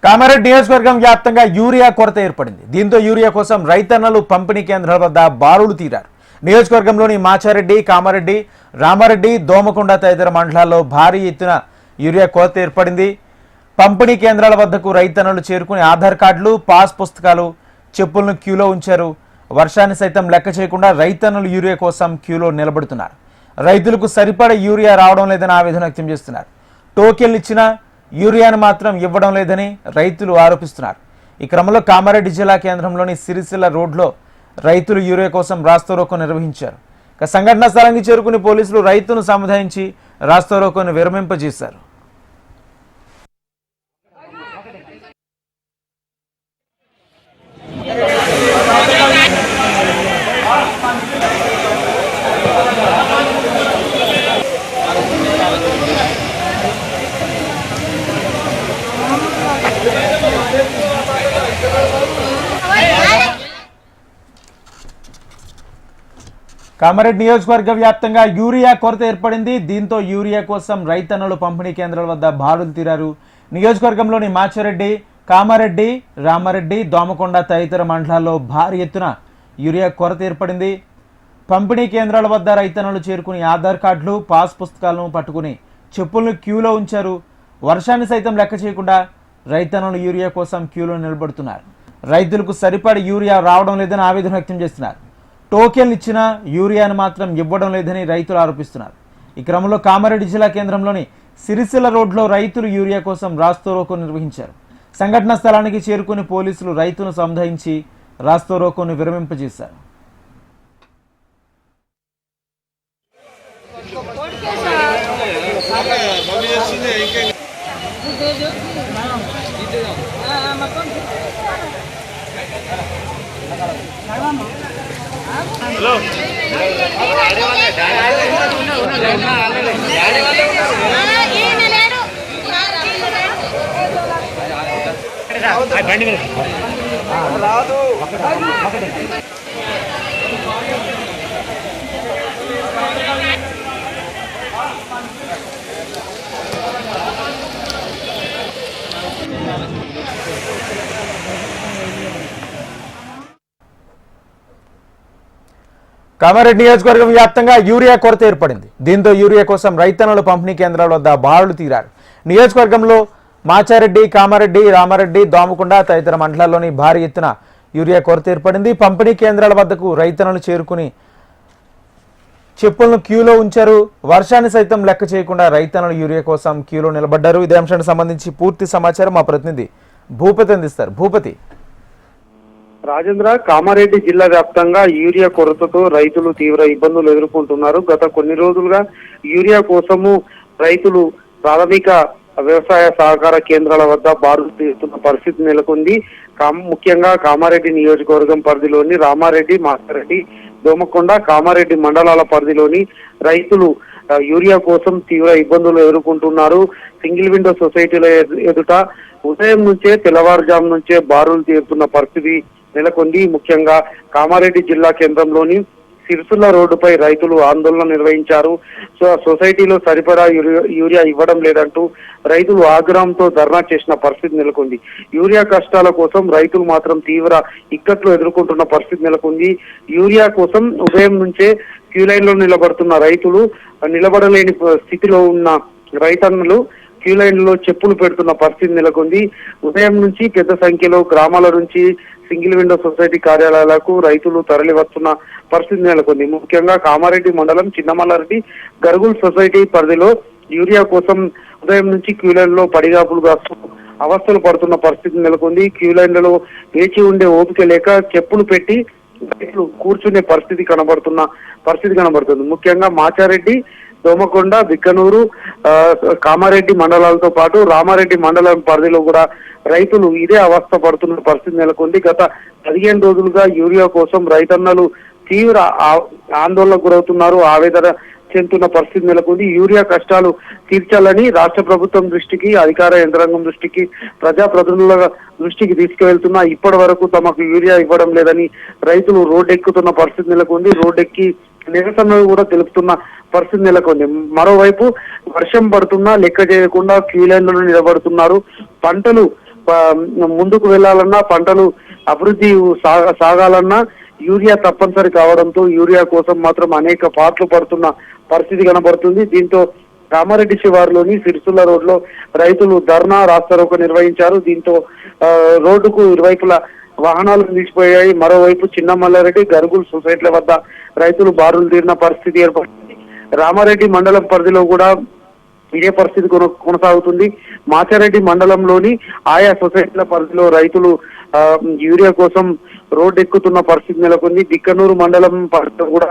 కామారెడ్డి నియోజకవర్గం వ్యాప్తంగా యూరియా కొరత ఏర్పడింది. దీంతో యూరియా కోసం రైతన్నలు పంపిణీ కేంద్రాల వద్ద బారులు తీరారు. నియోజకవర్గంలోని మాచారెడ్డి, కామారెడ్డి, రామారెడ్డి, దోమకొండ తదితర మండలాల్లో భారీ ఎత్తున యూరియా కొరత ఏర్పడింది. పంపిణీ కేంద్రాల వద్దకు రైతన్నలు చేరుకుని ఆధార్ కార్డులు, పాస్ పుస్తకాలు, చెప్పులను క్యూలో ఉంచారు. వర్షాన్ని సైతం లెక్క చేయకుండా రైతన్నలు యూరియా కోసం క్యూలో నిలబడుతున్నారు. రైతులకు సరిపడ యూరియా రావడం లేదని ఆవేదన వ్యక్తం చేస్తున్నారు. టోకెన్లు ఇచ్చినా యూరియాను మాత్రం ఇవ్వడం లేదని రైతులు ఆరోపిస్తున్నారు. ఈ క్రమంలో కామారెడ్డి జిల్లా కేంద్రంలోని సిరిసిల్ల రోడ్లో రైతులు యూరియా కోసం రాస్తారోకో నిర్వహించారు. సంఘటనా స్థలానికి చేరుకుని పోలీసులు రైతును సముదాయించి రాస్తారోకోను విరమింపజేశారు. కామారెడ్డి నియోజకవర్గ వ్యాప్తంగా యూరియా కొరత ఏర్పడింది. దీంతో యూరియా కోసం రైతన్నలు పంపిణీ కేంద్రాల వద్ద బారులు తీరారు. నియోజకవర్గంలోని మాచారెడ్డి, కామారెడ్డి, రామారెడ్డి, దోమకొండ తదితర మండలాల్లో భారీ ఎత్తున యూరియా కొరత ఏర్పడింది. పంపిణీ కేంద్రాల వద్ద రైతన్నలు చేరుకుని ఆధార్ కార్డులు, పాస్ పుస్తకాలను పట్టుకుని చెప్పులను క్యూలో ఉంచారు. వర్షాన్ని సైతం లెక్క చేయకుండా రైతన్నలు యూరియా కోసం క్యూలో నిలబడుతున్నారు. రైతులకు సరిపడి యూరియా రావడం లేదని ఆవేదన వ్యక్తం చేస్తున్నారు. టోకెన్లు ఇచ్చినా యూరియాను మాత్రం ఇవ్వడం లేదని రైతులు ఆరోపిస్తున్నారు. ఈ క్రమంలో కామారెడ్డి జిల్లా కేంద్రంలోని సిరిసిల్ల రోడ్లో రైతులు యూరియా కోసం రాస్తారోకో నిర్వహించారు. సంఘటనా స్థలానికి చేరుకుని పోలీసులు రైతును సంధాయించి రాస్తారోకోను విరమింపజేశారు. हेलो కామారెడ్డి నియోజకవర్గం వ్యాప్తంగా యూరియా కొరత ఏర్పడింది. దీంతో యూరియా కోసం రైతన్నలు పంపిణీ కేంద్రాల వద్ద బారులు తీరారు. నియోజకవర్గంలో మాచారెడ్డి, కామారెడ్డి, రామారెడ్డి, దోమకొండ తదితర మండలాల్లోని భారీ ఎత్తున యూరియా కొరత ఏర్పడింది. పంపిణీ కేంద్రాల వద్దకు రైతన్నలు చేరుకుని చెప్పులను క్యూలో ఉంచారు. వర్షాన్ని సైతం లెక్క చేయకుండా రైతన్నలు యూరియా కోసం క్యూలో నిలబడ్డారు. ఇదే అంశానికి సంబంధించి పూర్తి సమాచారం మా ప్రతినిధి భూపతి అందిస్తారు. భూపతి. రాజేంద్ర, కామారెడ్డి జిల్లా వ్యాప్తంగా యూరియా కొరతతో రైతులు తీవ్ర ఇబ్బందులు ఎదుర్కొంటున్నారు. గత కొన్ని రోజులుగా యూరియా కోసము రైతులు ప్రాథమిక వ్యవసాయ సహకార కేంద్రాల వద్ద బారులు తీస్తున్న పరిస్థితి నెలకొంది. ముఖ్యంగా కామారెడ్డి నియోజకవర్గం పరిధిలోని రామారెడ్డి, మాచారెడ్డి, దోమకొండ, కామారెడ్డి మండలాల పరిధిలోని రైతులు యూరియా కోసం తీవ్ర ఇబ్బందులు ఎదుర్కొంటున్నారు. సింగిల్ విండో సొసైటీల ఎదుట ఉదయం నుంచే, తెల్లవారుజాము నుంచే బారులు తీరుతున్న పరిస్థితి నెలకొంది. ముఖ్యంగా కామారెడ్డి జిల్లా కేంద్రంలోని సిరిసిల్ల రోడ్డుపై రైతులు ఆందోళన నిర్వహించారు. సొసైటీలో సరిపడా యూరియా ఇవ్వడం లేదంటూ రైతులు ఆగ్రహంతో ధర్నా చేసిన పరిస్థితి నెలకొంది. యూరియా కష్టాల కోసం రైతులు మాత్రం తీవ్ర ఇక్కట్లు ఎదుర్కొంటున్న పరిస్థితి నెలకొంది. యూరియా కోసం ఉదయం నుంచే క్యూ లైన్ లో నిలబడుతున్న రైతులు, నిలబడలేని స్థితిలో ఉన్న రైతన్నలు క్యూ లైన్ లో చెప్పులు పెడుతున్న పరిస్థితి నెలకొంది. ఉదయం నుంచి పెద్ద సంఖ్యలో గ్రామాల నుంచి సింగిల్ విండో సొసైటీ కార్యాలయాలకు రైతులు తరలి వస్తున్న పరిస్థితి నెలకొంది. ముఖ్యంగా కామారెడ్డి మండలం చిన్నమల్లారెడ్డి గరుగుల్ సొసైటీ పరిధిలో యూరియా కోసం ఉదయం నుంచి క్యూ లైన్ లో పడిగాపులుగా అవస్థలు పడుతున్న పరిస్థితి నెలకొంది. క్యూ లైన్లలో వేచి ఉండే ఓపిక లేక చెప్పులు పెట్టి రైతులు కూర్చునే పరిస్థితి కనబడుతుంది. ముఖ్యంగా మాచారెడ్డి, దోమకొండ, బిక్కనూరు, కామారెడ్డి మండలాలతో పాటు రామారెడ్డి మండలం పరిధిలో కూడా రైతులు ఇదే అవస్థ పడుతున్న పరిస్థితి నెలకొంది. గత 15 రోజులుగా యూరియా కోసం రైతన్నలు తీవ్ర ఆందోళనకు గురవుతున్నారు, ఆవేదన చెందుతున్న పరిస్థితి నెలకొంది. యూరియా కష్టాలు తీర్చాలని రాష్ట్ర ప్రభుత్వం దృష్టికి, అధికార యంత్రాంగం దృష్టికి, ప్రజాప్రతినిధుల దృష్టికి తీసుకువెళ్తున్నా ఇప్పటి వరకు తమకు యూరియా ఇవ్వడం లేదని రైతులు రోడ్డెక్కుతున్న పరిస్థితి నెలకొంది. రోడ్డెక్కి నిరసనలు కూడా తెలుపుతున్న పరిస్థితి నెలకొంది. మరోవైపు వర్షం పడుతున్నా లెక్క చేయకుండా క్యూ లైన్లలో నిలబడుతున్నారు. పంటలు ముందుకు వెళ్లాలన్నా, పంటలు అభివృద్ధి సాగాలన్నా యూరియా తప్పనిసరి కావడంతో యూరియా కోసం మాత్రం అనేక పాటలు పడుతున్న పరిస్థితి కనబడుతుంది. దీంతో కామారెడ్డి శివారులోని సిరిసిల్ల రోడ్లో రైతులు ధర్నా రాస్తారోకో నిర్వహించారు. దీంతో రోడ్డుకు ఇరువైపులా వాహనాలు నిలిచిపోయాయి. మరోవైపు చిన్నమల్లారెడ్డి, గరుగుల్ సొసైటీల వద్ద రైతులు బారులు తీరిన పరిస్థితి ఏర్పడింది. రామారెడ్డి మండలం పరిధిలో కూడా ఇదే పరిస్థితి కొనసాగుతుంది. మాచారెడ్డి మండలంలోని ఆయా సొసైటీల పరిధిలో రైతులు యూరియా కోసం రోడ్డు ఎక్కుతున్న పరిస్థితి నెలకొంది. బిక్కనూరు మండలం పరిధిలో కూడా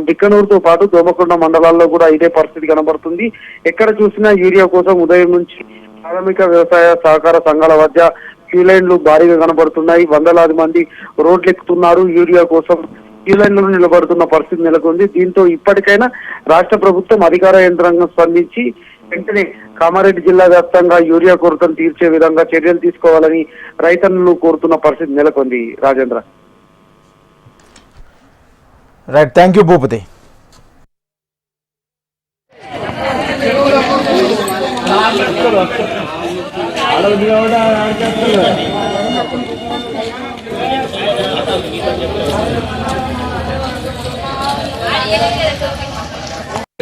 బిక్కనూరుతో పాటు దోమకొండ మండలాల్లో కూడా ఇదే పరిస్థితి కనబడుతుంది. ఎక్కడ చూసినా యూరియా కోసం ఉదయం నుంచి ప్రాథమిక వ్యవసాయ సహకార సంఘాల మధ్య క్యూ లైన్లు భారీగా కనబడుతున్నాయి. వందలాది మంది రోడ్లు ఎక్కుతున్నారు. యూరియా కోసం క్యూ లైన్లలో నిలబడుతున్న పరిస్థితి నెలకొంది. దీంతో ఇప్పటికైనా రాష్ట్ర ప్రభుత్వం అధికార యంత్రాంగం స్పందించి వెంటనే కామారెడ్డి జిల్లా వ్యాప్తంగా యూరియా కొరతను తీర్చే విధంగా చర్యలు తీసుకోవాలని రైతన్నులు కోరుతున్న పరిస్థితి నెలకొంది. Rajendra. Right, thank you Bhupathi.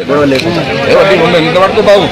గొడవ లేకుండా ఇంత వరకు బాగు